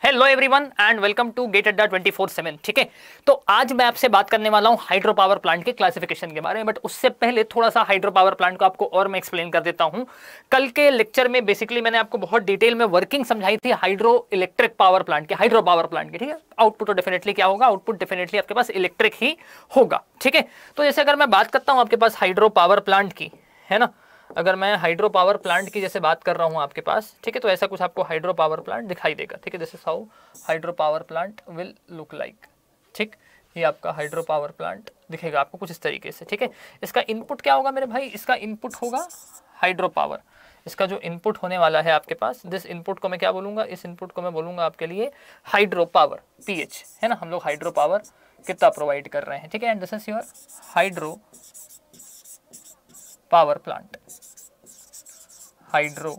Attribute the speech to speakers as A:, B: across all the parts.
A: Hello everyone and welcome to GATE Adda 24/7। ठीक है, तो आज मैं आपसे बात करने वाला हूं हाइड्रो पावर प्लांट के क्लासिफिकेशन के बारे में। बट उससे पहले थोड़ा सा हाइड्रो पावर प्लांट को आपको और मैं एक्सप्लेन कर देता हूं। कल के लेक्चर में बेसिकली मैंने आपको बहुत डिटेल में वर्किंग समझाई थी हाइड्रो इलेक्ट्रिक पावर प्लांट के, हाइड्रो पावर प्लांट की। ठीक है, आउटपुट तो डेफिनेटली क्या होगा, आउटपुट डेफिनेटली आपके पास इलेक्ट्रिक ही होगा। ठीक है, तो जैसे अगर मैं बात करता हूं आपके पास हाइड्रो पावर प्लांट की, है ना, अगर मैं हाइड्रो पावर प्लांट की जैसे बात कर रहा हूं आपके पास, ठीक है, तो ऐसा कुछ आपको हाइड्रो पावर प्लांट दिखाई देगा। ठीक है, this is how hydro power plant will look like. ठीक, ये आपका हाइड्रो पावर प्लांट दिखेगा आपको कुछ इस तरीके से। ठीक है, इसका इनपुट क्या होगा मेरे भाई, इसका इनपुट होगा हाइड्रो पावर। इसका जो इनपुट होने वाला है आपके पास, दिस इनपुट को मैं क्या बोलूंगा, इस इनपुट को मैं बोलूंगा आपके लिए हाइड्रो पावर, पीएच, है ना। हम लोग हाइड्रो पावर कितना प्रोवाइड कर रहे हैं। ठीक है, and this is your hydro power plant, hydro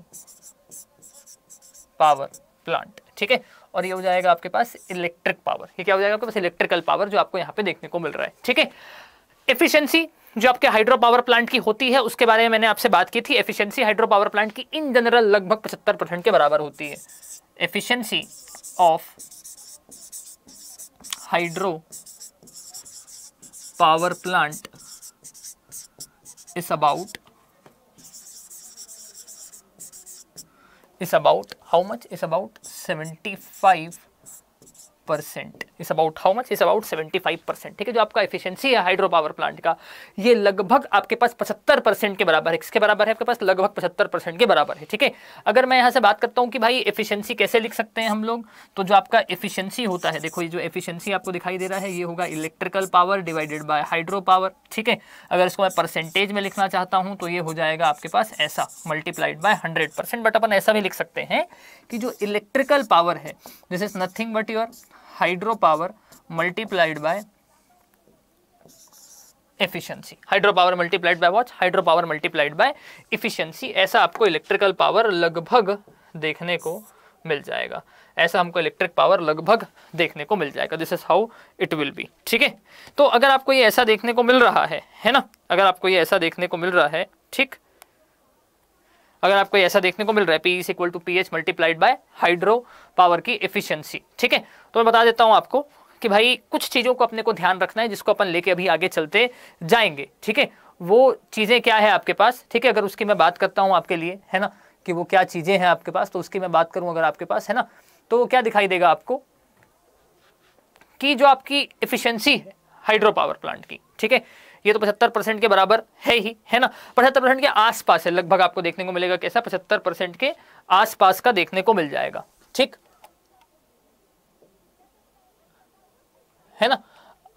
A: power plant. ठीक है, और ये हो जाएगा आपके पास इलेक्ट्रिक पावर। ये क्या हो जाएगा आपके पास, इलेक्ट्रिकल पावर, जो आपको यहाँ पे देखने को मिल रहा है। ठीक है, एफिशिएंसी जो आपके हाइड्रो पावर प्लांट की होती है उसके बारे में मैंने आपसे बात की थी। एफिशिएंसी हाइड्रो पावर प्लांट की इन जनरल लगभग 75% के बराबर होती है। Efficiency of hydro power plant is about how much, is about 75%, इस अबाउट हाउ मच, इस अबाउट 75%। ठीक है, जो आपका एफिशिएंसी है हाइड्रो पावर प्लांट का, ये लगभग आपके पास 75% के बराबर है। किसके बराबर है आपके पास, लगभग 75% के बराबर है। ठीक है, अगर मैं यहाँ से बात करता हूँ कि भाई एफिशिएंसी कैसे लिख सकते हैं हम लोग, तो जो आपका एफिशिएंसी होता है, देखो ये जो एफिशिएंसी आपको दिखाई दे रहा है, ये होगा electrical power divided by hydro power. ठीक है, अगर इसको मैं परसेंटेज में लिखना चाहता हूँ तो ये हो जाएगा आपके पास ऐसा, मल्टीप्लाइड बाय 100%। बट अपन ऐसा भी लिख सकते हैं कि जो इलेक्ट्रिकल पावर है, this is nothing but your hydro power multiplied by efficiency. Hydro power multiplied by what, hydro power multiplied by efficiency. ऐसा आपको इलेक्ट्रिकल पावर लगभग देखने को मिल जाएगा। ऐसा हमको इलेक्ट्रिक पावर लगभग देखने को मिल जाएगा। This is how it will be. ठीक है, तो अगर आपको ये ऐसा देखने को मिल रहा है ना, अगर आपको ये ऐसा देखने को मिल रहा है, ठीक, अगर आपको ऐसा देखने को मिल रहा है, P is equal to PH multiplied by hydro power की एफिशिएंसी। ठीक है, तो मैं बता देता हूं आपको कि भाई कुछ चीजों को अपने को ध्यान रखना है, जिसको अपन लेके अभी आगे चलते जाएंगे। ठीक है, वो चीजें क्या है आपके पास। ठीक है, अगर उसकी मैं बात करता हूं आपके लिए, है ना, कि वो क्या चीजें हैं आपके पास, तो उसकी मैं बात करूं अगर आपके पास, है ना, तो क्या दिखाई देगा आपको कि जो आपकी एफिशिएंसी है हाइड्रो पावर प्लांट की, ठीक है, ये तो 75% के बराबर है ही, है ना, 75% के आसपास है लगभग। आपको देखने को मिलेगा कैसा, 75% के आसपास का देखने को मिल जाएगा। ठीक है ना।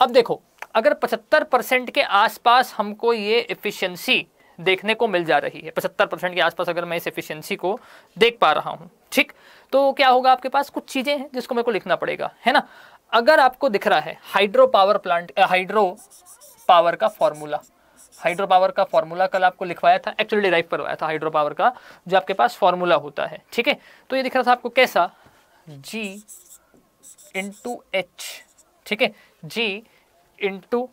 A: अब देखो, अगर 75% के आसपास हमको ये एफिशिएंसी देखने को मिल जा रही है, 75% के आसपास अगर मैं इस एफिशिएंसी को देख पा रहा हूं, ठीक, तो क्या होगा आपके पास, कुछ चीजें हैं जिसको मेरे को लिखना पड़ेगा, है ना। अगर आपको दिख रहा है hydro power plant, hydro power का फॉर्मूला, हाइड्रो पावर का फॉर्मूला कल आपको लिखवाया था, एक्चुअली डिराइव करवाया था हाइड्रो पावर का जो आपके पास फॉर्मूला होता है। ठीक है, तो ये दिख रहा था आपको कैसा, G इंटू एच। ठीक है, G इंटू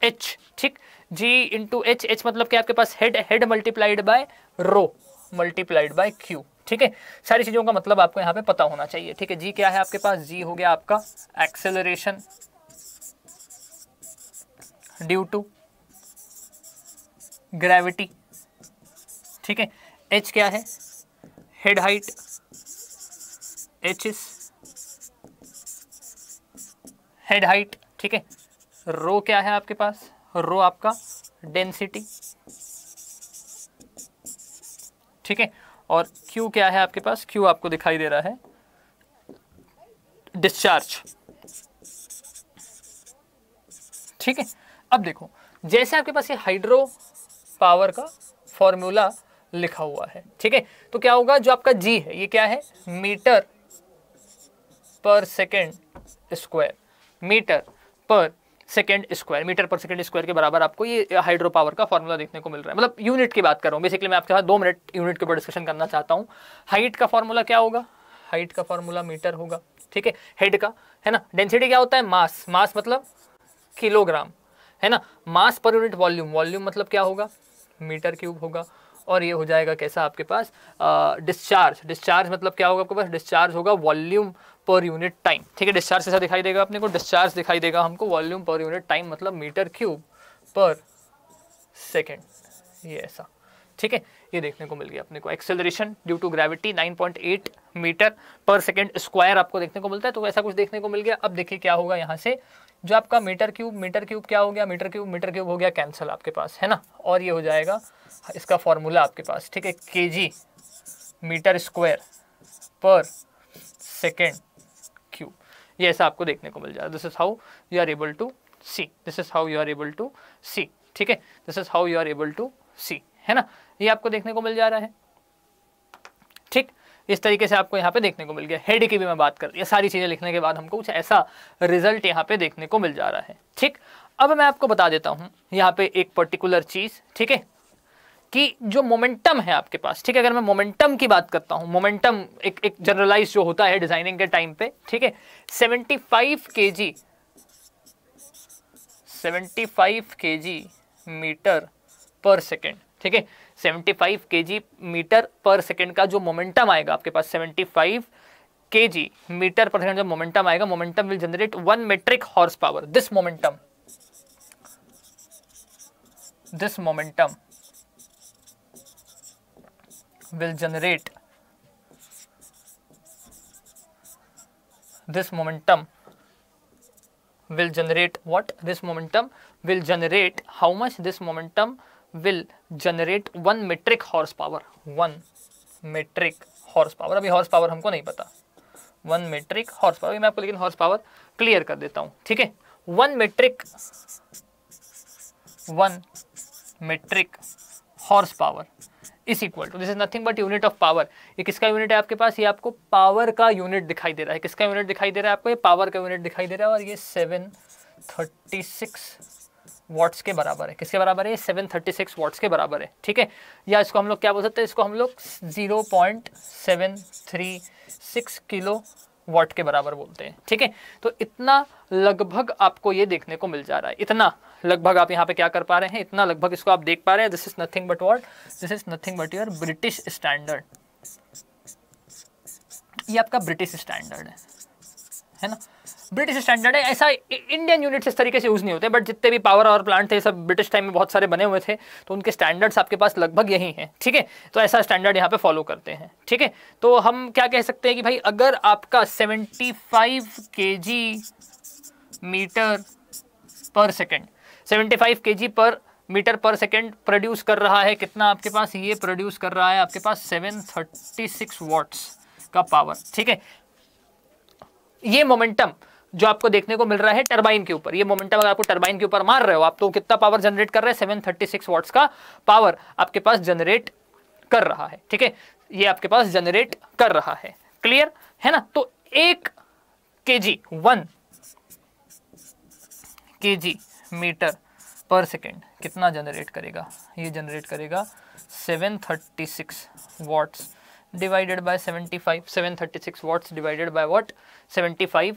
A: एच। ठीक, G इंटू एच, एच मतलब क्या आपके पास head, head multiplied by rho multiplied by Q. ठीक है, सारी चीजों का मतलब आपको यहाँ पे पता होना चाहिए। ठीक है, G क्या है आपके पास, G हो गया आपका एक्सेलरेशन ड्यू टू ग्रेविटी। ठीक है, H क्या है, head height, H is head height. ठीक है, रो क्या है आपके पास, रो आपका डेंसिटी। ठीक है, और Q क्या है आपके पास, Q आपको दिखाई दे रहा है डिस्चार्ज। ठीक है, अब देखो, जैसे आपके पास ये हाइड्रो पावर का फॉर्मूला लिखा हुआ है, ठीक है, तो क्या होगा, जो आपका G है ये क्या है, मीटर पर सेकेंड स्क्वायर, मीटर पर सेकेंड स्क्वायर, मीटर पर सेकेंड स्क्वायर के बराबर आपको ये हाइड्रो पावर का फॉर्मूला देखने को मिल रहा है। मतलब यूनिट की बात कर रहा हूँ बेसिकली, मैं आपके साथ 2 मिनट यूनिट के ऊपर डिस्कशन करना चाहता हूँ। हाइट का फॉर्मूला क्या होगा, हाइट का फॉर्मूला मीटर होगा। ठीक है, हेड का, है ना, डेंसिटी क्या होता है, मास, मास मतलब किलोग्राम, है ना, मास पर यूनिट वॉल्यूम, वॉल्यूम मतलब क्या होगा, मीटर क्यूब होगा। और ये हो जाएगा कैसा आपके पास डिस्चार्ज, डिस्चार्ज मतलब क्या होगा आपके पास, डिस्चार्ज होगा वॉल्यूम पर यूनिट टाइम। ठीक है, डिस्चार्ज ऐसा दिखाई देगा अपने को, डिस्चार्ज दिखाई देगा हमको वॉल्यूम पर यूनिट टाइम, मतलब मीटर क्यूब पर सेकेंड, ये ऐसा। ठीक है, ये देखने को मिल गया अपने को। Acceleration due to gravity 9.8 metre पर सेकेंड स्क्वायर आपको देखने को मिलता है, तो ऐसा कुछ देखने को मिल गया। अब देखिए क्या होगा यहाँ से, जो आपका मीटर क्यूब क्या हो गया, मीटर क्यूब हो गया कैंसिल आपके पास, है ना, और ये हो जाएगा इसका फॉर्मूला आपके पास। ठीक है, केजी मीटर स्क्वायर पर सेकेंड क्यूब, ये ऐसा आपको देखने को मिल जाएगा। This is how you are able to see, this is how you are able to see. ठीक है, this is how you are able to see, है ना, ये आपको देखने को मिल जा रहा है। ठीक, इस तरीके से आपको यहाँ पे देखने को मिल गया। हेड की भी मैं बात कर, ये सारी चीजें लिखने के बाद हमको कुछ ऐसा रिजल्ट यहाँ पे देखने को मिल जा रहा है। ठीक, अब मैं आपको बता देता हूँ यहाँ पे एक पर्टिकुलर चीज, ठीक है, कि जो मोमेंटम है आपके पास, ठीक है, अगर मैं मोमेंटम की बात करता हूँ, मोमेंटम एक जनरलाइज जो होता है डिजाइनिंग के टाइम पे, ठीक है, 75 kg मीटर पर सेकेंड। ठीक है, 75 kg मीटर पर सेकेंड का जो मोमेंटम आएगा आपके पास, 75 kg मीटर पर सेकेंड जो मोमेंटम आएगा, momentum will generate 1 metric horse power. This momentum will generate what? This momentum will generate how much? This momentum will generate 1 metric horsepower, 1 metric horsepower। अभी horse power हमको नहीं पता, 1 metric horsepower, मैं आपको लेकिन horse power clear कर देता हूं। ठीक है, 1 metric horse power is equal to, this is nothing but unit of power. ये किसका यूनिट है आपके पास, ये आपको पावर का यूनिट दिखाई दे रहा है। किसका यूनिट दिखाई दे रहा है आपको, ये पावर का यूनिट दिखाई दे रहा है, और ये 736 वॉट्स के बराबर है। किसके बराबर है, ये 736 वॉट्स के बराबर है। ठीक है, या इसको हम लोग क्या बोल सकते हैं, इसको हम लोग 0.736 किलो वॉट के बराबर बोलते हैं। ठीक है, तो इतना लगभग आपको ये देखने को मिल जा रहा है, इतना लगभग आप यहाँ पे क्या कर पा रहे हैं, इतना लगभग इसको आप देख पा रहे हैं। This is nothing but what, this is nothing but your British standard. ये आपका ब्रिटिश स्टैंडर्ड है ना, ब्रिटिश स्टैंडर्ड है। ऐसा इंडियन यूनिट्स इस तरीके से यूज नहीं होते, बट जितने भी पावर और प्लांट थे सब ब्रिटिश टाइम में बहुत सारे बने हुए थे, तो उनके स्टैंडर्ड्स आपके पास लगभग यही हैं। ठीक है, तो ऐसा स्टैंडर्ड यहाँ पे फॉलो करते हैं। ठीक है, तो हम क्या कह सकते हैं कि भाई अगर आपका 75 kg मीटर पर सेकेंड, 75 kg पर मीटर पर सेकेंड प्रोड्यूस कर रहा है, कितना आपके पास, ये प्रोड्यूस कर रहा है आपके पास 736 वॉट्स का पावर। ठीक है, ये मोमेंटम जो आपको देखने को मिल रहा है टरबाइन के ऊपर, ये मोमेंटम अगर आपको टरबाइन के ऊपर मार रहे हो आप, तो कितना पावर जनरेट कर रहे हैं, 736 वॉट्स का पावर आपके पास जनरेट कर रहा है। ठीक है, ये आपके पास जनरेट कर रहा है, क्लियर है ना। तो 1 kg मीटर पर सेकेंड कितना जनरेट करेगा, ये जनरेट करेगा 736 watts divided by 75, 736 watts divided by what, 75,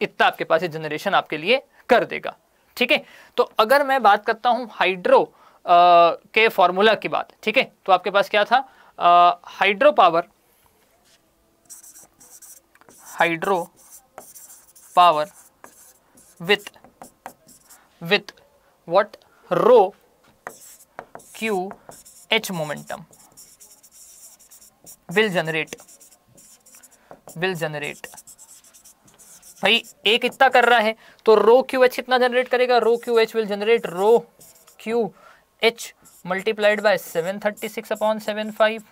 A: इतना आपके पास ये जनरेशन आपके लिए कर देगा। ठीक है, तो अगर मैं बात करता हूं हाइड्रो के फॉर्मूला की बात, ठीक है, तो आपके पास क्या था, hydro power with what, rho q h momentum will generate भाई एक इतना कर रहा है तो रो क्यू एच कितना जनरेट करेगा, rho Q H will generate rho Q H multiplied by 736 upon 75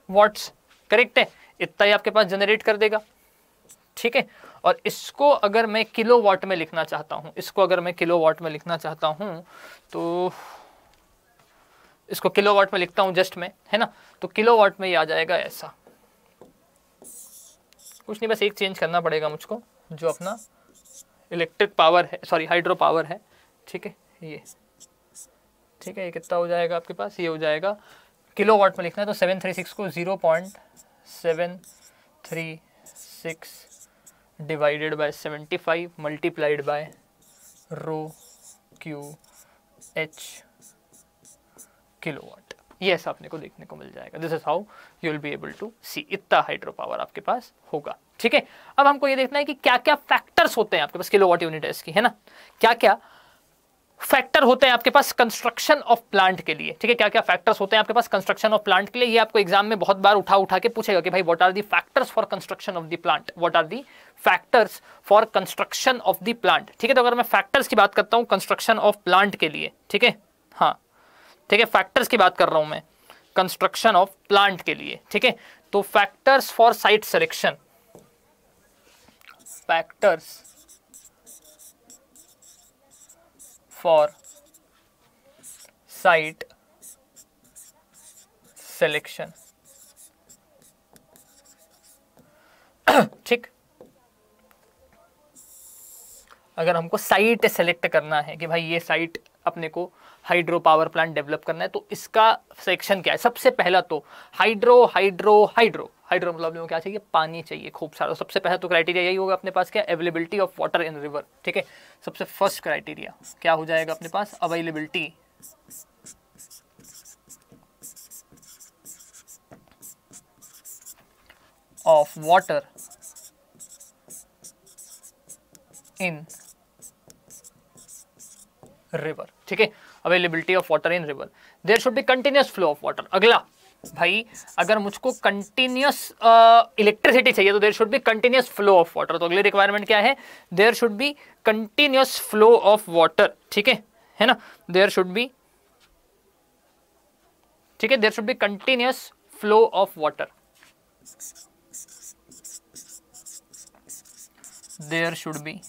A: watts, correct है, इतना ही आपके पास जनरेट कर देगा। ठीक है, और इसको अगर मैं किलो वॉट में लिखना चाहता हूं, तो इसको किलो वॉट में लिखता हूं जस्ट में, है ना, तो किलो वॉट में ये आ जाएगा ऐसा, कुछ नहीं, बस एक चेंज करना पड़ेगा मुझको, जो अपना इलेक्ट्रिक पावर है, सॉरी हाइड्रो पावर है। ठीक है, ये ठीक है, ये कितना हो जाएगा आपके पास, ये हो जाएगा किलो वॉट में लिखना है तो 736 को 0.736 divided by 75 multiplied by rho Q H kilowatt. ये ऐसा अपने को देखने को मिल जाएगा। This is how you will be able to see, इतना हाइड्रो पावर आपके पास होगा। ठीक है, अब हमको ये देखना है कि क्या क्या फैक्टर्स होते हैं आपके पास किलोवाट यूनिट है इसकी, है ना, क्या क्या फैक्टर होते हैं आपके पास कंस्ट्रक्शन ऑफ प्लांट के लिए। ठीक है, क्या क्या फैक्टर्स होते हैं आपके पास कंस्ट्रक्शन ऑफ प्लांट के लिए, ये आपको एग्जाम में बहुत बार उठा के पूछेगा कि भाई what are the factors for construction of the plant, what are the factors for construction of the plant. ठीक है, तो अगर मैं फैक्टर्स की बात करता हूं कंस्ट्रक्शन ऑफ प्लांट के लिए, ठीक है, हाँ ठीक है, फैक्टर्स की बात कर रहा हूं मैं कंस्ट्रक्शन ऑफ प्लांट के लिए। ठीक है, तो factors for site selection, factors for site selection. ठीक, अगर हमको साइट सेलेक्ट करना है कि भाई ये साइट अपने को हाइड्रो पावर प्लांट डेवलप करना है, तो इसका सेक्शन क्या है? सबसे पहला तो हाइड्रो हाइड्रो हाइड्रो हाइड्रो मतलब क्या चाहिए? पानी चाहिए खूब सारा। सबसे पहला तो क्राइटेरिया यही होगा अपने पास, क्या? Availability of water in river. ठीक है, सबसे फर्स्ट क्राइटेरिया क्या हो जाएगा अपने पास? Availability of water in river. ठीक है, availability of water in river, there should be continuous flow of water. अगला भाई, अगर मुझको कंटिन्यूअस इलेक्ट्रिसिटी चाहिए तो there should be continuous flow of water. तो अगली रिक्वायरमेंट क्या है? There should be continuous flow of water. ठीक है ना, देयर शुड बी, ठीक है, there should be continuous flow of water, there should be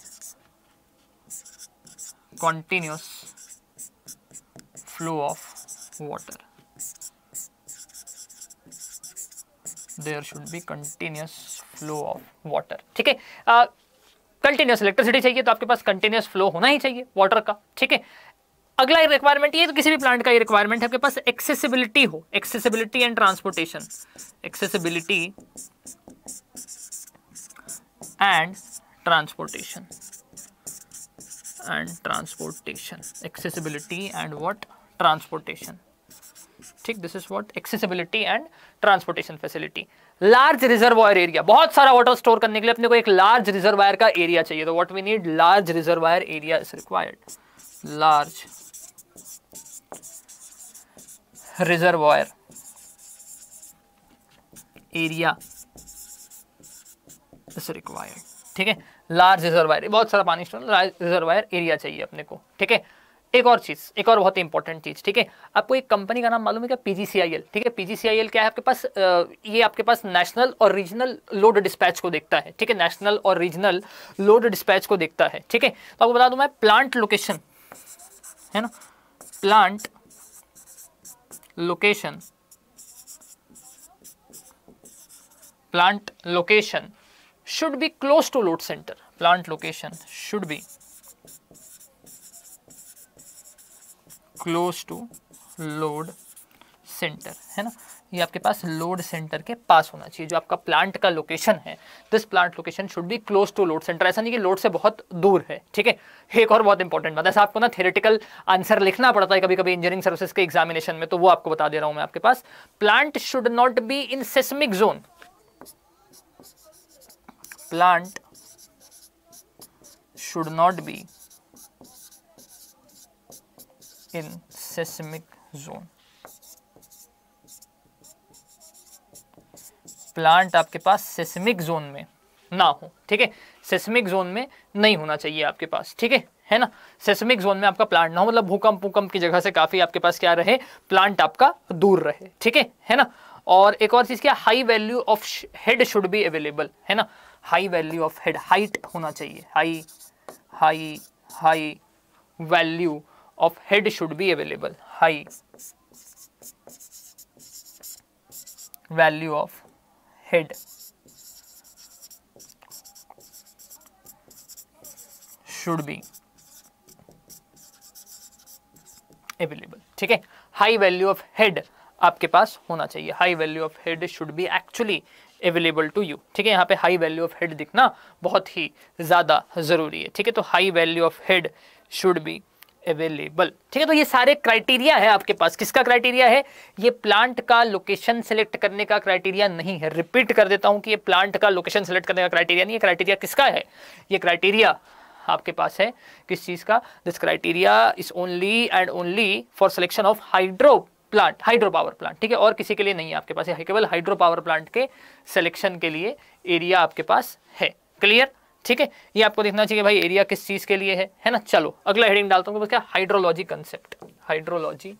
A: continuous flow of water, there should be continuous flow of water। ठीक है, continuous electricity चाहिए तो आपके पास कंटिन्यूस फ्लो होना ही चाहिए वाटर का। ठीक है, अगला रिक्वायरमेंट ये, तो किसी भी प्लांट का ये रिक्वायरमेंट है आपके पास एक्सेसिबिलिटी हो, accessibility and transportation, accessibility and transportation, and transportation, accessibility and what? Transportation। ठीक, this is what? Accessibility and transportation facility। Large reservoir area, बहुत सारा वाटर स्टोर करने के लिए अपने को एक लार्ज रिजर्वायर का एरिया चाहिए। तो what we need? Large reservoir area is required, large reservoir area is required. ठीक है, लार्ज रिजर्वायर, बहुत सारा पानी स्टोर, लार्ज रिजर्वायर एरिया चाहिए अपने को। ठीक है, एक और चीज, एक और बहुत इंपॉर्टेंट चीज। ठीक है, आपको एक कंपनी का नाम मालूम है क्या? पीजीसीआईएल। ठीक है, पीजीसीआईएल क्या है आपके पास? ये आपके पास नेशनल और रीजनल लोड डिस्पैच को देखता है। ठीक है, नेशनल और रीजनल लोड डिस्पैच को देखता है। ठीक है, तो आपको बता दूं मैं, प्लांट लोकेशन है ना, plant location, plant location should be close to load center, plant location should be close to load center, है ना, ये आपके पास लोड सेंटर के पास होना चाहिए जो आपका प्लांट का लोकेशन है। This plant location should be close to load centre, ऐसा नहीं कि लोड से बहुत दूर है। ठीक है, एक और बहुत इंपॉर्टेंट बात, ऐसा आपको ना थ्योरेटिकल आंसर लिखना पड़ता है कभी कभी इंजीनियरिंग सर्विसेज के एग्जामिनेशन में, तो वो आपको बता दे रहा हूं मैं आपके पास। Plant should not be in seismic zone, plant should not be in seismic zone। Plant आपके पास सेस्मिक जोन में ना हो। ठीक है, सेस्मिक जोन में नहीं होना चाहिए आपके पास। ठीक है ना, सेस्मिक जोन में आपका प्लांट ना हो, मतलब भूकंप की जगह से काफी आपके पास क्या रहे, प्लांट आपका दूर रहे। ठीक है ना, और एक और चीज क्या, high value of head should be available, है ना, high value of head, height होना चाहिए, high value of head should be available, high value of head should be available. ठीक है, हाई वैल्यू ऑफ हेड आपके पास होना चाहिए, high value of head should be actually available to you. ठीक है, यहाँ पे हाई वैल्यू ऑफ हेड दिखना बहुत ही ज्यादा जरूरी है। ठीक है, तो high value of head should be available. ठीक है, तो ये सारे क्राइटेरिया है आपके पास। किसका क्राइटेरिया है? ये प्लांट का लोकेशन सेलेक्ट करने का क्राइटेरिया नहीं है। रिपीट कर देता हूं कि ये प्लांट का लोकेशन सेलेक्ट करने का क्राइटेरिया नहीं है। क्राइटेरिया किसका है? ये क्राइटेरिया आपके पास है किस चीज का? This criteria is only and only for selection of hydro power plant. ठीक है, और किसी के लिए नहीं है आपके पास। ये केवल हाइड्रो पावर प्लांट के सिलेक्शन के लिए एरिया आपके पास है। क्लियर? ठीक है, ये आपको देखना चाहिए भाई एरिया किस चीज के लिए है ना। चलो अगला हेडिंग डालता हूँ, क्या? Hydrology concept. Hydrology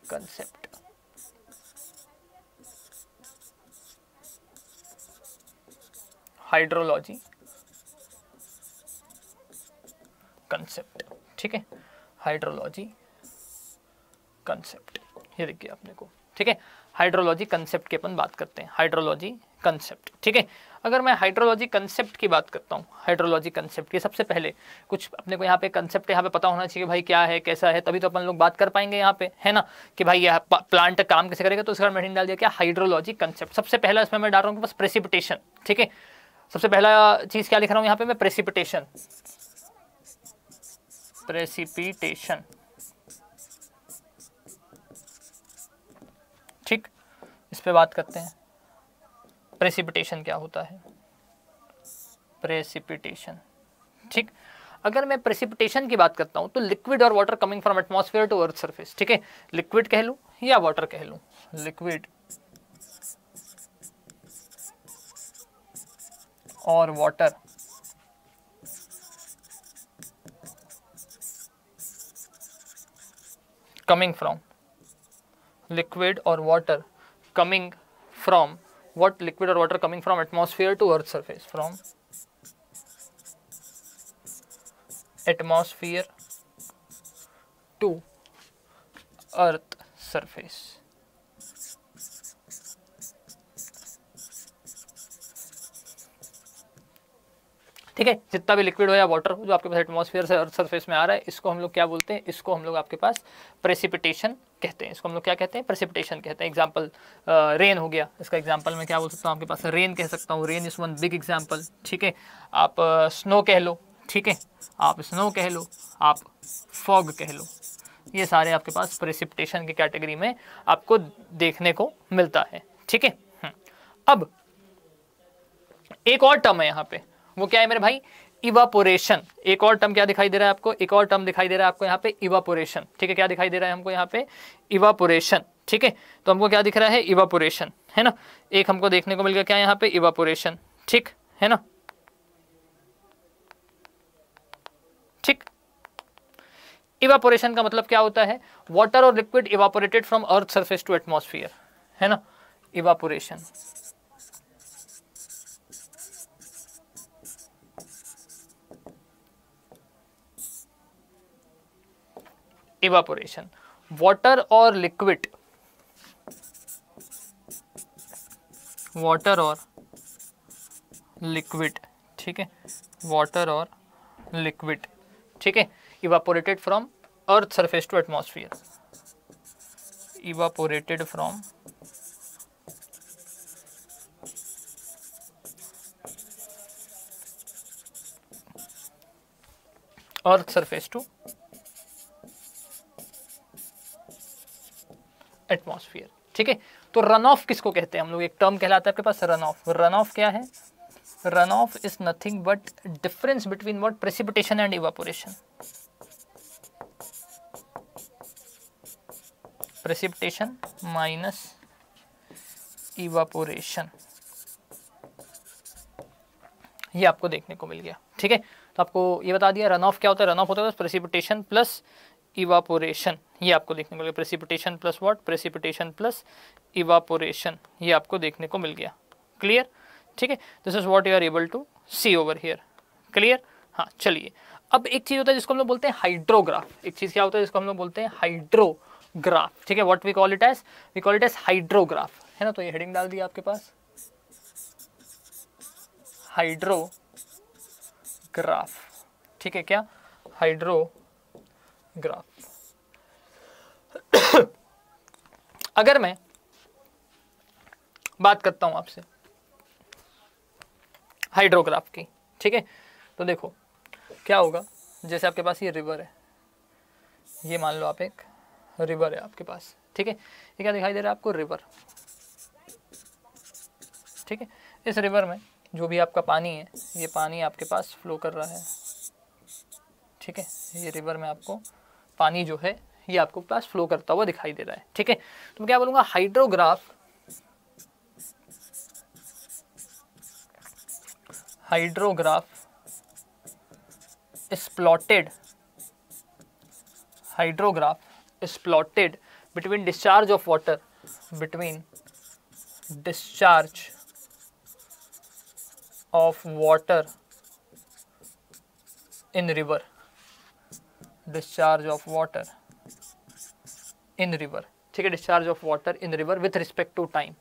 A: concept, hydrology concept. ठीक है, हाइड्रोलॉजी कंसेप्ट, ये देखिए अपने को। ठीक है, हाइड्रोलॉजी कंसेप्ट की अपन बात करते हैं। हाइड्रोलॉजी कंसेप्ट, ठीक है। अगर मैं हाइड्रोलॉजी कंसेप्ट की बात करता हूँ, हाइड्रोलॉजी कंसेप्ट की, सबसे पहले कुछ अपने को यहाँ पे कंसेप्ट यहाँ पे पता होना चाहिए भाई, क्या है कैसा है, तभी तो अपन लोग बात कर पाएंगे यहाँ पे, है ना, कि भाई यह प्लांट काम कैसे करेगा। तो उसका मैंने डाल दिया क्या? Hydrology concept. सबसे पहला इसमें मैं डाल रहा हूँ बस प्रेसिपिटेशन। ठीक है, सबसे पहला चीज क्या लिख रहा हूँ यहाँ पे मैं? प्रेसिपिटेशन। प्रेसिपिटेशन, ठीक, इस पे बात करते हैं। प्रेसिपिटेशन क्या होता है? प्रेसिपिटेशन, ठीक। अगर मैं प्रेसिपिटेशन की बात करता हूं तो लिक्विड और water coming from atmosphere to earth surface. ठीक है, लिक्विड कह लूं या वाटर कह लूं, लिक्विड और वाटर कमिंग फ्रॉम, लिक्विड और water coming from, what liquid or water coming from atmosphere to earth surface, from atmosphere to earth surface। ठीक है, जितना भी लिक्विड हो या वाटर हो जो आपके पास एटमॉस्फेयर से अर्थ सरफेस में आ रहा है, इसको हम लोग क्या बोलते हैं? इसको हम लोग आपके पास प्रेसिपिटेशन कहते हैं। इसको हम लोग क्या कहते हैं? प्रेसिपिटेशन कहते हैं। एग्जांपल रेन हो गया, इसका एग्जांपल मैं क्या बोल सकता हूँ आपके पास? रेन कह सकता हूँ। Rain is one big example. ठीक है, आप स्नो कह लो, ठीक है, आप स्नो कह लो, आप फॉग कह लो, ये सारे आपके पास प्रेसिपिटेशन की कैटेगरी में आपको देखने को मिलता है। ठीक है, अब एक और टर्म है यहाँ पे, वो क्या है मेरे भाई? इवापोरेशन। एक और टर्म क्या दिखाई दे रहा है आपको? एक और टर्म दिखाई दे रहा है आपको यहाँ पे, इवापोरेशन। ठीक है, क्या दिखाई दे रहा है हमको यहाँ पे? इवापोरेशन। ठीक है, तो हमको क्या दिख रहा है? इवापोरेशन, है ना। एक हमको देखने को मिल गया क्या यहाँ पे? इवापोरेशन। ठीक है ना, ठीक। इवापोरेशन का मतलब क्या होता है? वाटर और liquid evaporated from earth surface to atmosphere, है ना, इवापोरेशन। इवापोरेशन, वाटर और लिक्विड, वाटर और लिक्विड, ठीक है, वाटर और लिक्विड, ठीक है, evaporated from earth surface to atmosphere, evaporated from earth surface to atmosphere. ठीक है, तो रन ऑफ किसको कहते हैं हम लोग? एक टर्म कहलाता है आपके पास रन ऑफ। रन ऑफ क्या है? Run of is nothing but difference between what? Precipitation and evaporation. Precipitation minus evaporation, ये आपको देखने को मिल गया। ठीक है, तो आपको ये बता दिया रन ऑफ क्या होता है। रन ऑफ होता है प्रेसिपिटेशन प्लस इवापोरेशन, ये आपको देखने को मिल गया। Precipitation plus what? Precipitation plus evaporation, ये आपको देखने को मिल गया। क्लियर? ठीक है, this is what you are able to see over here. Clear? हाँ, चलिए अब एक चीज होता है जिसको हम लोग बोलते हैं हाइड्रोग्राफ। एक चीज क्या होता है जिसको हम लोग बोलते हैं हाइड्रोग्राफ। ठीक है, what we call it as? We call it as hydrograph, है ना। तो ये हेडिंग डाल दिया आपके पास, हाइड्रोग्राफ। ठीक है, क्या? हाइड्रोग्राफ। अगर मैं बात करता हूं आपसे हाइड्रोग्राफ की, ठीक है, तो देखो क्या होगा। जैसे आपके पास ये रिवर है, ये मान लो आप एक रिवर है आपके पास, ठीक है। ये क्या दिखाई दे रहा है आपको, रिवर, ठीक है। इस रिवर में जो भी आपका पानी है, ये पानी आपके पास फ्लो कर रहा है, ठीक है। ये रिवर में आपको पानी जो है ये आपको पास फ्लो करता हुआ दिखाई दे रहा है, ठीक है। तो मैं क्या बोलूँगा, hydrograph is plotted between discharge of water in river, ठीक है। Discharge of water in river with respect to time,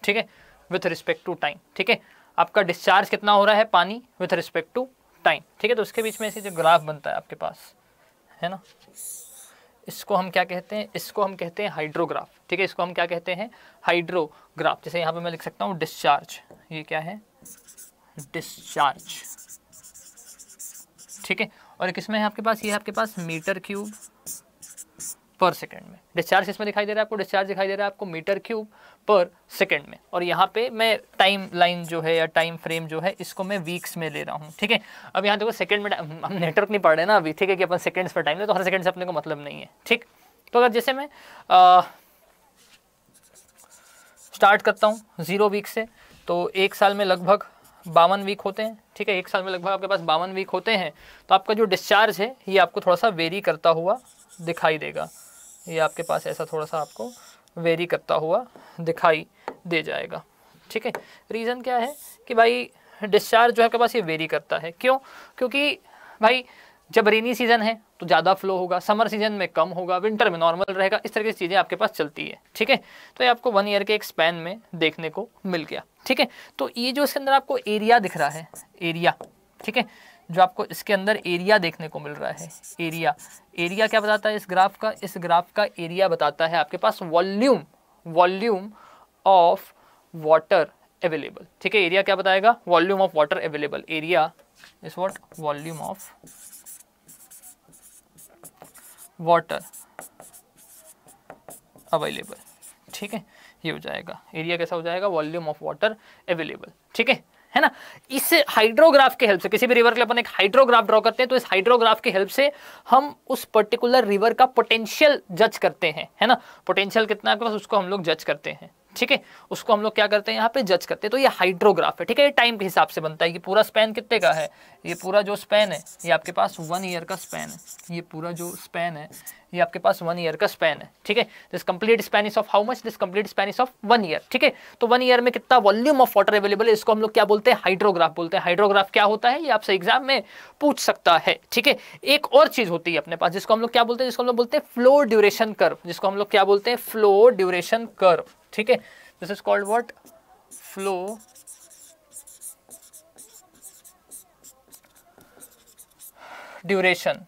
A: ठीक है, विथ रिस्पेक्ट टू टाइम, ठीक है। आपका डिस्चार्ज कितना हो रहा है पानी विथ रिस्पेक्ट टू टाइम, ठीक है। तो उसके बीच में ऐसे जो ग्राफ बनता है आपके पास, है ना, इसको हम क्या कहते हैं, इसको हम कहते हैं हाइड्रोग्राफ, ठीक है। इसको हम क्या कहते हैं, हाइड्रोग्राफ। जैसे यहाँ पे मैं लिख सकता हूँ डिस्चार्ज, ये क्या है, डिस्चार्ज, ठीक है। और किसमें है आपके पास, ये है आपके पास मीटर क्यूब पर सेकंड में। डिस्चार्ज किसमें दिखाई दे रहा है आपको, डिस्चार्ज दिखाई दे रहा है आपको मीटर क्यूब पर सेकंड में। और यहाँ पे मैं टाइम लाइन जो है या टाइम फ्रेम जो है इसको मैं वीक्स में ले रहा हूँ, ठीक है। अब यहाँ देखो सेकंड में, हम नेटवर्क नहीं पढ़ रहे ना अभी, ठीक है, कि अपन सेकंड्स पर टाइम ले, तो हर सेकंड से अपने को मतलब नहीं है, ठीक। तो अगर जैसे मैं स्टार्ट करता हूँ 0 वीक से, तो एक साल में लगभग 52 वीक होते हैं, ठीक है। एक साल में लगभग आपके पास 52 वीक होते हैं। तो आपका जो डिस्चार्ज है ये आपको थोड़ा सा वेरी करता हुआ दिखाई देगा, ये आपके पास ऐसा थोड़ा सा आपको वेरी करता हुआ दिखाई दे जाएगा, ठीक है। रीज़न क्या है कि भाई डिस्चार्ज जो है आपके पास ये वेरी करता है, क्यों, क्योंकि भाई जब रेनी सीजन है तो ज़्यादा फ्लो होगा, समर सीजन में कम होगा, विंटर में नॉर्मल रहेगा, इस तरह की चीज़ें आपके पास चलती है, ठीक है। तो ये आपको 1 ईयर के एक स्पैन में देखने को मिल गया, ठीक है। तो ये जो इसके अंदर आपको एरिया दिख रहा है, एरिया, ठीक है, जो आपको इसके अंदर एरिया देखने को मिल रहा है, एरिया क्या बताता है इस ग्राफ का, इस ग्राफ का एरिया बताता है आपके पास वॉल्यूम ऑफ वाटर अवेलेबल, ठीक है। एरिया क्या बताएगा, volume of water available, area is what, volume of water available, ठीक है। ये हो जाएगा एरिया, कैसा हो जाएगा, वॉल्यूम ऑफ वाटर अवेलेबल, ठीक है ना। इस हाइड्रोग्राफ के हेल्प से, किसी भी रिवर के लिए अपन एक हाइड्रोग्राफ ड्रॉ करते हैं, तो इस हाइड्रोग्राफ के हेल्प से हम उस पर्टिकुलर रिवर का पोटेंशियल जज करते हैं, है ना। पोटेंशियल कितना है आपके पास, उसको हम लोग जज करते हैं, ठीक है। उसको हम लोग क्या करते हैं, यहाँ पे जज करते हैं। तो ये हाइड्रोग्राफ है, ठीक है। ये टाइम के हिसाब से बनता है। ये पूरा स्पैन कितने का है, ये पूरा जो स्पैन है ये आपके पास 1 ईयर का स्पैन है, ये पूरा जो स्पैन है ये आपके पास 1 ईयर का स्पैन है, ठीक है। This complete span is of how much, this complete span is of 1 year, ठीक है। तो 1 ईयर में कितना वॉल्यूम ऑफ वाटर अवेलेबल है, इसको हम लोग क्या बोलते हैं, हाइड्रोग्राफ बोलते हैं। हाइड्रोग्राफ क्या होता है ये आपसे एग्जाम में पूछ सकता है, ठीक है। एक और चीज होती है अपने पास जिसको हम लोग क्या बोलते हैं, जिसको हम लोग बोलते हैं फ्लो ड्यूरेशन कर्व, जिसको हम लोग क्या बोलते हैं, फ्लो ड्यूरेशन कर्व, ठीक है। This is called what, flow duration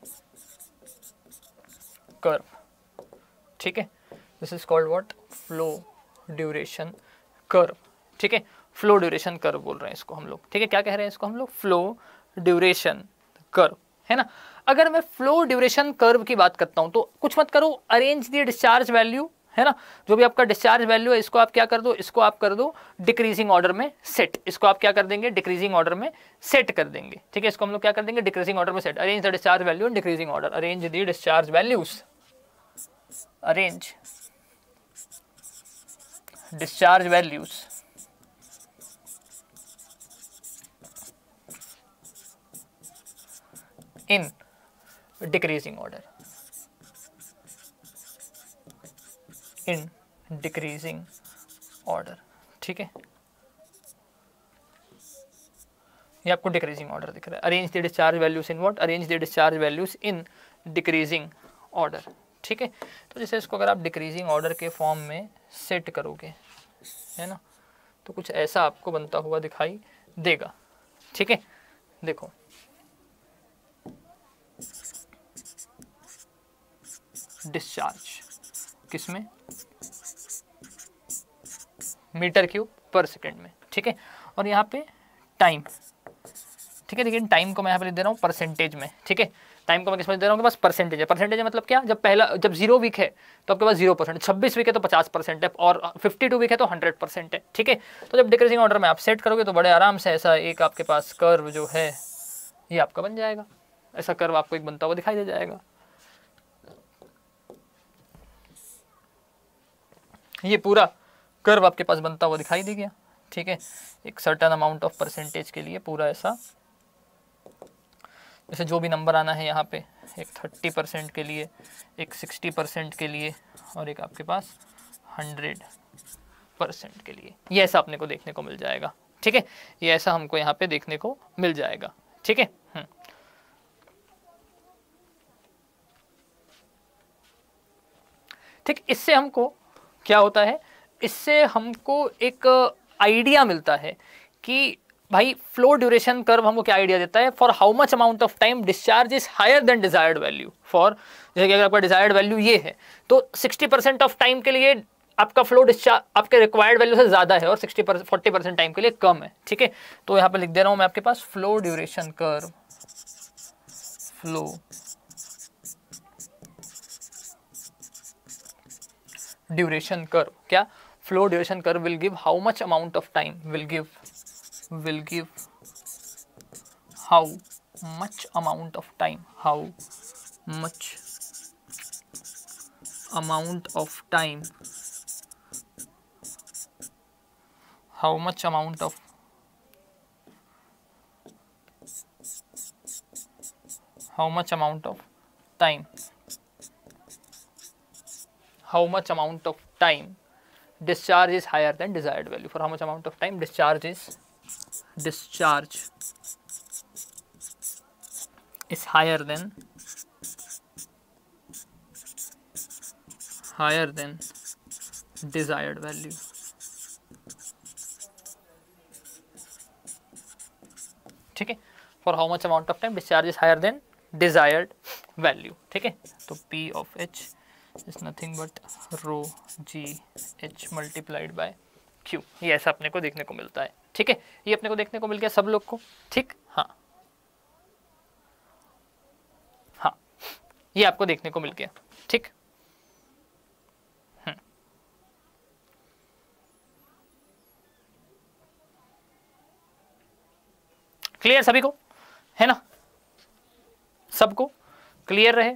A: curve, ठीक है। This is called what, flow duration curve, ठीक है। फ्लो ड्यूरेशन कर्व बोल रहे हैं इसको हम लोग, ठीक है। क्या कह रहे हैं इसको हम लोग, फ्लो ड्यूरेशन कर्व, है ना। अगर मैं फ्लो ड्यूरेशन कर्व की बात करता हूं तो कुछ मत करो, अरेंज दी डिस्चार्ज वैल्यू, है ना। जो भी आपका डिस्चार्ज वैल्यू है इसको आप क्या कर दो, इसको आप कर दो डिक्रीजिंग ऑर्डर में सेट, इसको आप क्या कर देंगे, डिक्रीजिंग ऑर्डर में सेट कर देंगे, ठीक है। इसको हम लोग क्या कर देंगे, डिक्रीजिंग ऑर्डर में set. Arrange the discharge value in decreasing order, arrange the discharge values, arrange discharge values in decreasing order, in decreasing order, ठीक है। ये आपको डिक्रीजिंग ऑर्डर दिख रहा है। Arrange the discharge values in what, arrange the discharge values in decreasing order, ठीक है। तो जैसे इसको अगर आप डिक्रीजिंग ऑर्डर के फॉर्म में सेट करोगे, है ना, तो कुछ ऐसा आपको बनता हुआ दिखाई देगा, ठीक है। देखो डिस्चार्ज किसमें, मीटर क्यूब पर सेकेंड में, ठीक है। और यहाँ पे टाइम, ठीक है, लेकिन टाइम को मैं यहाँ पे लिख दे रहा हूँ परसेंटेज में, ठीक है। टाइम को मैं किस में दे रहा हूँ, बस परसेंटेज है। परसेंटेज मतलब क्या, जब 0 वीक है तो आपके पास 0%, 26 वीक है तो 50% है, और 52 वीक है तो 100% है, ठीक है। तो जब डिक्रीजिंग ऑर्डर में आप सेट करोगे तो बड़े आराम से ऐसा एक आपके पास कर्व जो है ये आपका बन जाएगा। ऐसा कर्व आपको एक बनता हुआ दिखाई दे जाएगा। ये पूरा कर्व आपके पास बनता हुआ दिखाई दे गया, ठीक है। एक सर्टेन अमाउंट ऑफ परसेंटेज के लिए पूरा ऐसा, जैसे जो भी नंबर आना है यहाँ पे, एक 30% के लिए, एक 60% के लिए, और एक आपके पास 100% के लिए। ये ऐसा अपने को देखने को मिल जाएगा, ठीक है। ये ऐसा हमको यहाँ पे देखने को मिल जाएगा, ठीक है। ठीक, इससे हमको क्या होता है, इससे हमको एक आइडिया मिलता है कि भाई फ्लो ड्यूरेशन कर्व हमको क्या आइडिया देता है, for how much amount of time discharge is higher than desired value. For जैसे कि अगर आपका डिजायर्ड वैल्यू ये है तो 60% ऑफ टाइम के लिए आपका फ्लो डिस्चार्ज आपके रिक्वायर्ड वैल्यू से ज्यादा है और 40% टाइम के लिए कम है, ठीक है। तो यहाँ पे लिख दे रहा हूँ मैं आपके पास flow duration curve, flow duration curve, क्या, flow duration curve will give how much amount of time, will give how much amount of time, how much amount of time, how much amount of how much amount of time, how much amount of time discharge is higher than desired value, for how much amount of time discharge is higher than desired value, ठीक है। For how much amount of time discharge is higher than desired value, ठीक है। तो P of H is nothing but rho g h multiplied by Q। ये ऐसा अपने को देखने को मिलता है, ठीक है। ये अपने को देखने को मिल गया सब लोग को, ठीक, हाँ हाँ, ये आपको देखने को मिल गया, ठीक। क्लियर सभी को, है ना, सबको क्लियर रहे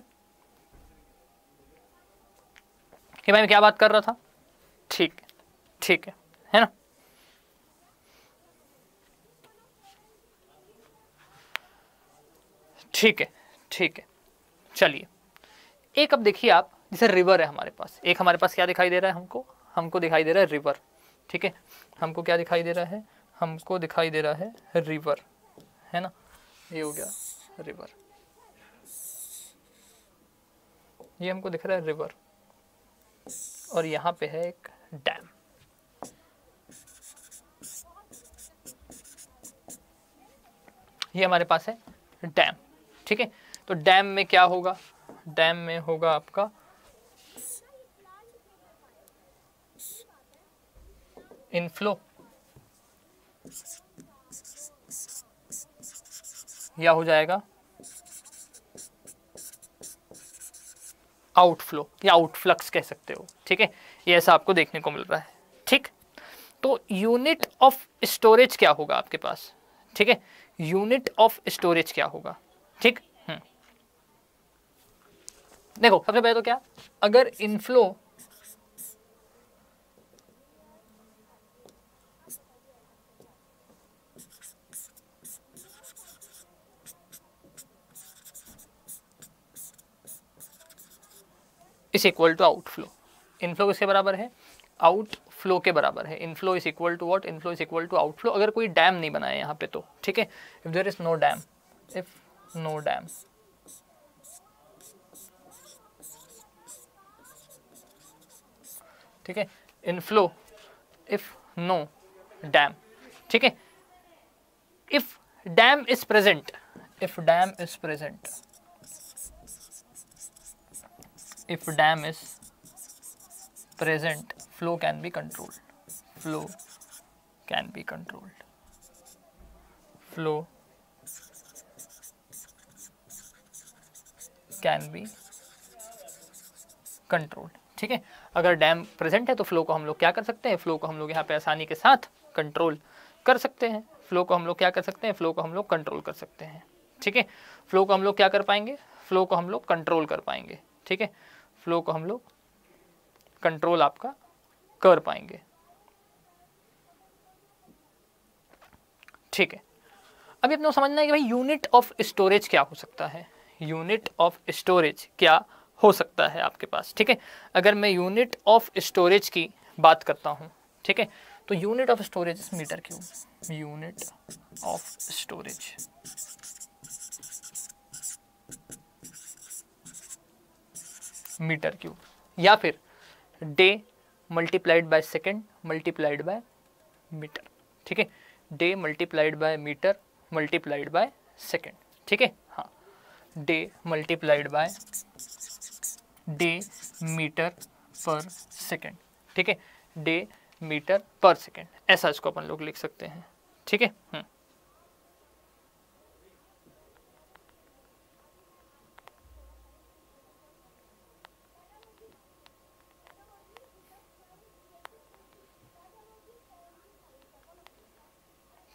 A: कि भाई मैं क्या बात कर रहा था, ठीक, ठीक है ना। ठीक है, ठीक है, चलिए एक अब देखिए आप, जैसे रिवर है हमारे पास, एक हमारे पास क्या दिखाई दे रहा है, हमको दिखाई दे रहा है रिवर, ठीक है। हमको क्या दिखाई दे रहा है, हमको दिखाई दे रहा है रिवर, है ना, ये हो गया रिवर, ये हमको दिख रहा है रिवर, और यहाँ पे है एक डैम, ये हमारे पास है डैम, ठीक है। तो डैम में क्या होगा, डैम में होगा आपका इनफ्लो या हो जाएगा आउटफ्लो या आउटफ्लक्स कह सकते हो, ठीक है। ये ऐसा आपको देखने को मिल रहा है, ठीक। तो यूनिट ऑफ स्टोरेज क्या होगा आपके पास, ठीक है, यूनिट ऑफ स्टोरेज क्या होगा, ठीक। देखो सबसे पहले तो क्या, अगर inflow is equal to outflow, inflow किसके बराबर है, आउटफ्लो के बराबर है। Inflow is equal to what, inflow is equal to outflow, अगर कोई डैम नहीं बनाया यहाँ पे तो, ठीक है। If there is no dam, if no dam, ठीक है, इनफ्लो इफ नो डैम, ठीक है। If dam is present, if dam is present, if dam is present, flow can be controlled, flow can be controlled. Flow can be controlled. ठीक है, अगर dam present है तो flow को हम लोग क्या कर सकते हैं, फ्लो को हम लोग यहाँ पे आसानी के साथ कंट्रोल कर सकते हैं। फ्लो को हम लोग क्या कर सकते हैं, फ्लो को हम लोग कंट्रोल कर सकते हैं। ठीक है, फ्लो को हम लोग क्या कर पाएंगे, फ्लो को हम लोग कंट्रोल कर पाएंगे। ठीक है, फ्लो को हम लोग कंट्रोल आपका कर पाएंगे। ठीक है, अभी अपने को समझना है कि भाई यूनिट ऑफ स्टोरेज क्या हो सकता है, यूनिट ऑफ स्टोरेज क्या हो सकता है आपके पास। ठीक है, अगर मैं यूनिट ऑफ स्टोरेज की बात करता हूँ, ठीक है, तो unit of storage meter cube, unit of storage meter cube, या फिर day multiplied by second multiplied by meter. ठीक है, day multiplied by meter multiplied by second. ठीक है, हाँ, day multiplied by day meter पर सेकेंड। ठीक है, डे मीटर पर सेकेंड, ऐसा इसको अपन लोग लिख सकते हैं। ठीक है,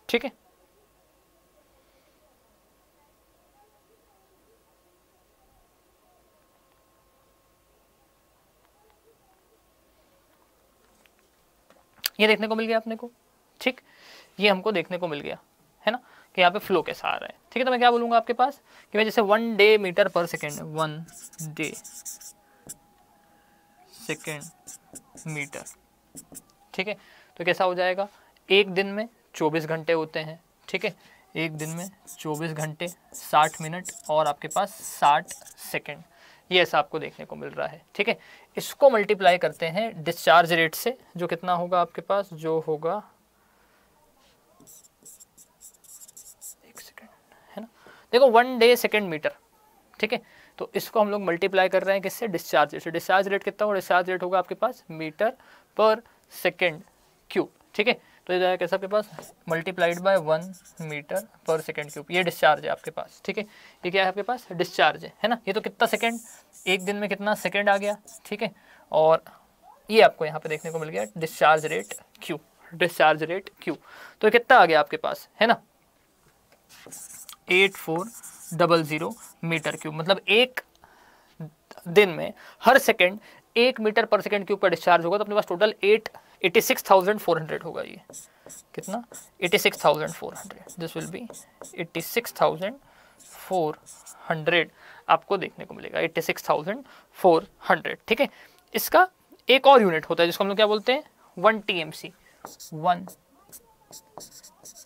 A: ठीक है, ये देखने को मिल गया अपने को। ठीक, ये हमको देखने को मिल गया है ना कि यहाँ पे फ्लो कैसा आ रहा है। ठीक है, तो मैं क्या बोलूँगा आपके पास कि मैं जैसे 1 डे मीटर पर सेकेंड, 1 डे सेकेंड मीटर। ठीक है, तो कैसा हो जाएगा, एक दिन में 24 घंटे होते हैं। ठीक है, एक दिन में 24 घंटे 60 मिनट और आपके पास 60 सेकेंड, ये ऐसा आपको देखने को मिल रहा है। ठीक है, इसको मल्टीप्लाई करते हैं डिस्चार्ज रेट से, जो कितना होगा आपके पास, जो होगा, एक सेकेंड है ना, देखो 1 डे सेकेंड मीटर। ठीक है, तो इसको हम लोग मल्टीप्लाई कर रहे हैं किससे, डिस्चार्ज रेट से। डिस्चार्ज रेट कितना होगा, डिस्चार्ज रेट होगा आपके पास मीटर पर सेकेंड क्यूब। ठीक है, तो ये जाएगा कैसा आपके पास, मल्टीप्लाइड बाय 1 मीटर पर सेकेंड क्यूब, ये डिस्चार्ज है आपके पास। ठीक है, ये क्या है आपके पास, डिस्चार्ज है ना। ये तो कितना सेकेंड, एक दिन में कितना सेकेंड आ गया। ठीक है, और ये आपको यहाँ पे देखने को मिल गया discharge rate Q, discharge rate Q. तो कितना आ गया आपके पास, है ना, 8400 मीटर क्यूब, मतलब एक दिन में हर सेकेंड 1 मीटर पर सेकेंड क्यूब का डिस्चार्ज होगा। तो अपने पास टोटल 86,400 होगा। ये कितना, 86,400, दिस विल बी 86,400 आपको देखने को मिलेगा, 86,400। ठीक है, इसका एक और यूनिट होता है जिसको हम लोग क्या बोलते हैं, 1 TMC, 1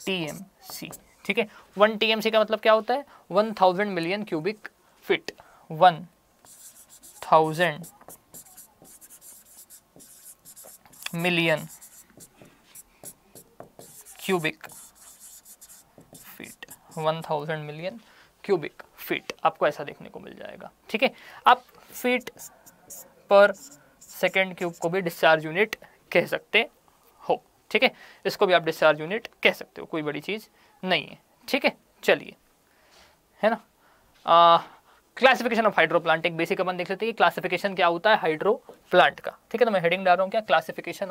A: TMC। ठीक है, 1 TMC का मतलब क्या होता है, 1000 million cubic feet, 1000 million cubic feet, 1000 million cubic feet आपको ऐसा देखने को मिल जाएगा। ठीक है, आप फीट पर सेकेंड क्यूब को भी डिस्चार्ज यूनिट कह सकते हो। ठीक है, इसको भी आप डिस्चार्ज यूनिट कह सकते हो, कोई बड़ी चीज़ नहीं है। ठीक है, चलिए, है ना, क्लासिफिकेशन ऑफ हाइड्रो प्लांट एक बेसिक अपन देख लेते हैं, क्लासिफिकेशन क्या होता है हाइड्रो प्लांट का। ठीक है, तो मैं हेडिंग डाल रहा हूँ क्या, क्लासिफिकेशन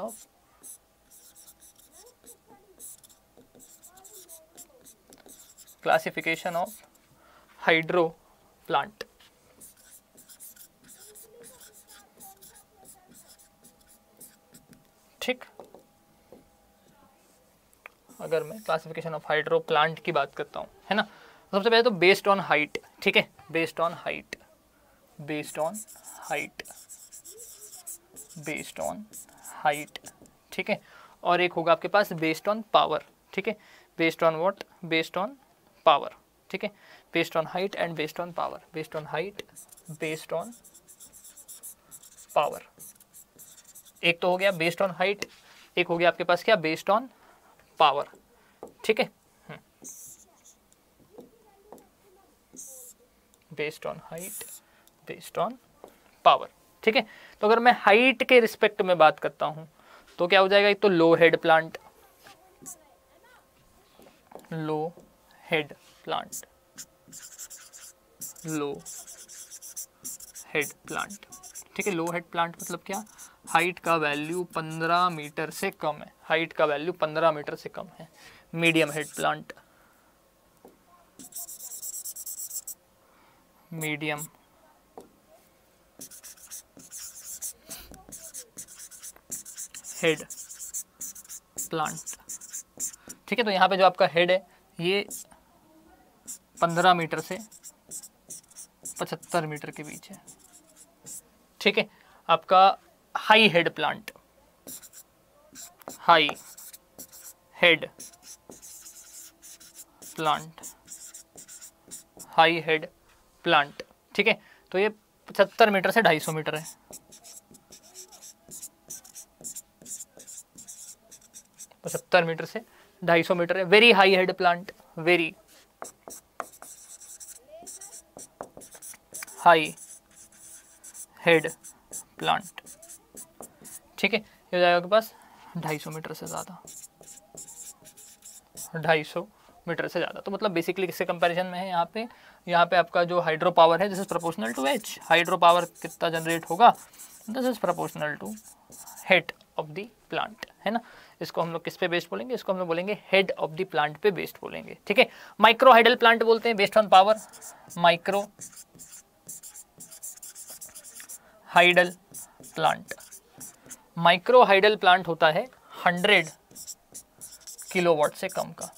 A: ऑफ हाइड्रो प्लांट। ठीक, अगर मैं क्लासिफिकेशन ऑफ हाइड्रो प्लांट की बात करता हूँ, है ना, सबसे पहले तो बेस्ड ऑन हाइट। ठीक है, based on height, based on height, based on height. ठीक है, और एक होगा आपके पास बेस्ड ऑन पावर। ठीक है, based on what, based on power. ठीक है, based on height and based on power, based on height, based on power. एक तो हो गया बेस्ड ऑन हाइट, एक हो गया आपके पास क्या, बेस्ड ऑन पावर। ठीक है, based on height, based on power. ठीक है, तो अगर मैं हाइट के रिस्पेक्ट में बात करता हूं तो क्या हो जाएगा, एक तो लो हेड प्लांट, लो हेड प्लांट, लो हेड प्लांट, ठीक है। लो हेड प्लांट मतलब क्या, हाइट का वैल्यू 15 मीटर से कम है, हाइट का वैल्यू 15 मीटर से कम है। Medium head plant, medium head plant, ठीक है। तो यहाँ पे जो आपका हेड है ये 15 मीटर से 75 मीटर के बीच है, ठीक है। आपका high head plant, high head plant, high head plant, ठीक है। तो ये 75 मीटर से 250 मीटर है, 75 मीटर से 250 मीटर है। Very high head plant, very high head plant, ठीक है। ये हो जाएगा आपके पास 250 मीटर से ज़्यादा, 250 मीटर से ज़्यादा। तो मतलब बेसिकली किससे कंपैरिजन में है यहाँ पे आपका जो हाइड्रो पावर है this is proportional to H, hydro power कितना जनरेट होगा, this is proportional to head of the plant, है ना। इसको हम लोग किस पे बेस्ड बोलेंगे, इसको हम लोग बोलेंगे हेड ऑफ द प्लांट पे बेस्ड बोलेंगे, ठीक है। माइक्रो हाइडल प्लांट बोलते हैं based on power, micro hydel plant, micro hydel plant होता है 100 किलोवाट से कम का,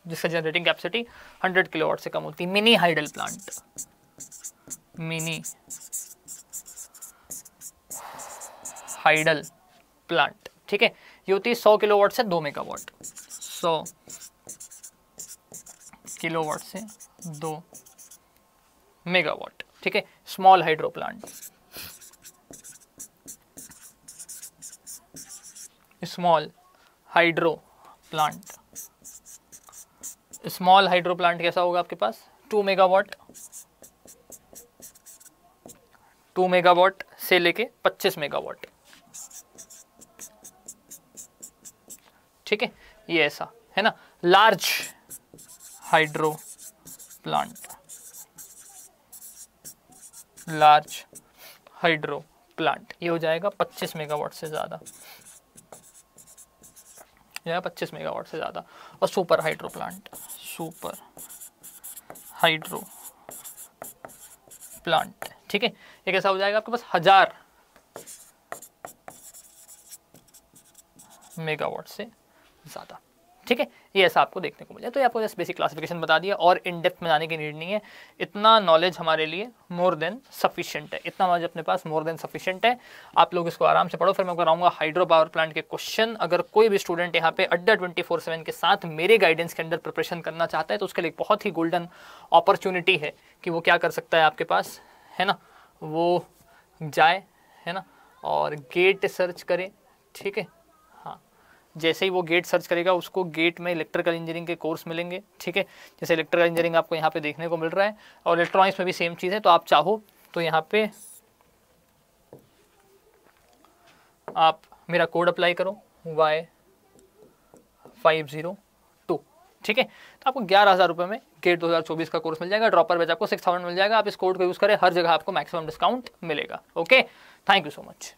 A: जिसका जनरेटिंग कैपेसिटी 100 किलोवाट से कम होती है। Mini hydel plant, mini hydel plant, ठीक है। ये होती है 100 किलोवाट से 2 मेगावाट, 100 किलोवाट से 2 मेगावाट, ठीक है। Small hydro plant, small hydro plant, small hydro plant कैसा होगा आपके पास, 2 मेगावाट, 2 मेगावाट से लेके 25 मेगावाट, ठीक है। ये ऐसा है ना। Large hydro plant, large hydro plant, ये हो जाएगा 25 मेगावाट से ज़्यादा, 25 मेगावाट से ज़्यादा। और super hydro plant, super hydro plant, ठीक है। ये कैसा हो जाएगा आपके पास, 1000 मेगावाट से ज़्यादा, ठीक है। ये ऐसा आपको देखने को मिले। तो ये आपको जस्ट बेसिक क्लासिफिकेशन बता दिया और इन डेप्थ में जाने की नीड नहीं है। इतना नॉलेज हमारे लिए मोर देन सफिशिएंट है, इतना नॉलेज अपने पास मोर देन सफिशिएंट है। आप लोग इसको आराम से पढ़ो। फिर मैं कराऊंगा हाइड्रो पावर प्लांट के क्वेश्चन। अगर कोई भी स्टूडेंट यहाँ पे अड्डा 24/7 के साथ मेरे गाइडेंस के अंदर प्रिपरेशन करना चाहता है तो उसके लिए बहुत ही गोल्डन अपॉर्चुनिटी है कि वो क्या कर सकता है आपके पास, है ना, वो जाए, है ना, और गेट सर्च करे, ठीक है। जैसे ही वो गेट सर्च करेगा उसको गेट में इलेक्ट्रिकल इंजीनियरिंग के कोर्स मिलेंगे, ठीक है। जैसे इलेक्ट्रिकल इंजीनियरिंग आपको यहाँ पे देखने को मिल रहा है और इलेक्ट्रॉनिक्स में भी सेम चीज़ है। तो आप चाहो तो यहाँ पे आप मेरा कोड अप्लाई करो Y502, ठीक है। तो आपको 11,000 रुपये में गेट 2024 का कोर्स मिल जाएगा। ड्रॉपर बैच आपको 6,000 मिल जाएगा। आप इस कोड को यूज़ करें, हर जगह आपको मैक्सिमम डिस्काउंट मिलेगा। Okay, thank you so much.